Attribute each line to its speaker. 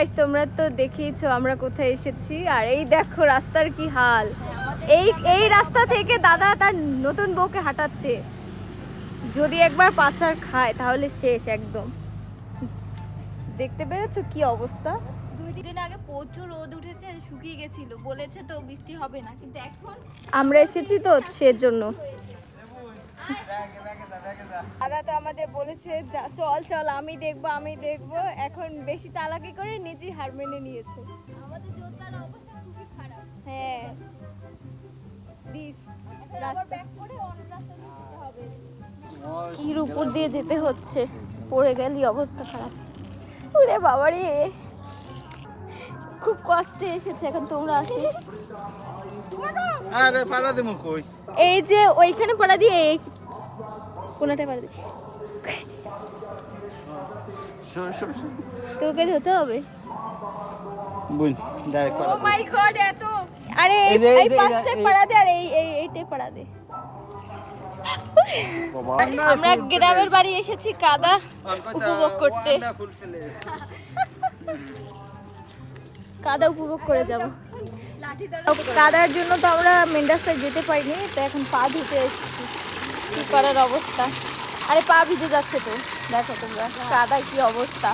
Speaker 1: Guys তোমরা তো দেখেইছো আমরা কোথায় এসেছি, আর এই দেখো রাস্তার কি হাল। এই রাস্তা থেকে দাদা তার নতুন বউকে হাঁটাচ্ছে। যদি একবার পাচার খায় তাহলে শেষ একদম। দেখতে পেরেছো কি অবস্থা?
Speaker 2: 2 দিন আগে প্রচুর রোদ উঠেছে, শুকিয়ে গেছিল, বলেছে তো বৃষ্টি হবে না, কিন্তু এখন
Speaker 1: আমরা এসেছি তো সেজন্য। দাদা তো আমাদের বলেছে চল চল আমি দেখবো আমি দেখবো, এখন বেশি চালাকি করে নিজেই হার মেনে নিয়েছে।
Speaker 2: আমাদের জোরদার অবস্থা খুবই খারাপ।
Speaker 1: হ্যাঁ দিস
Speaker 2: আবার ব্যাক করে অন্য রাস্তা দিয়ে যেতে হবে।
Speaker 1: কির উপর দিয়ে যেতে হচ্ছে, পড়ে গেলি অবস্থা খারাপ। ওরে বাবারে খুব কষ্টে এসেছে। এখন তোমরা আসি,
Speaker 3: আরে পাড়া দেবো কই?
Speaker 1: এই যে ওইখানে পড়া দিয়ে এই কোনাটায় পড়া দিয়ে তোকে ধরতে হবে।
Speaker 3: বুঝ ডাইরেক্ট
Speaker 2: ও
Speaker 3: পাড়া
Speaker 2: মাই গড, এত
Speaker 1: আরে
Speaker 3: এই যে,
Speaker 1: এই পাঁচটায় পড়া দে, আর এইটাই পড়া দে। আমরা গ্রামের বাড়ি এসেছি কাদা উপভোগ করতে, কাদা উপভোগ করে যাব। কাদার জন্য তো আমরা মেন রাস্তায় যেতে পারিনি, তো এখন পা ধুতে এসেছি। কি করার অবস্থা, আরে পা ভিজে যাচ্ছে তো, দেখো তোমরা কাদা কি অবস্থা।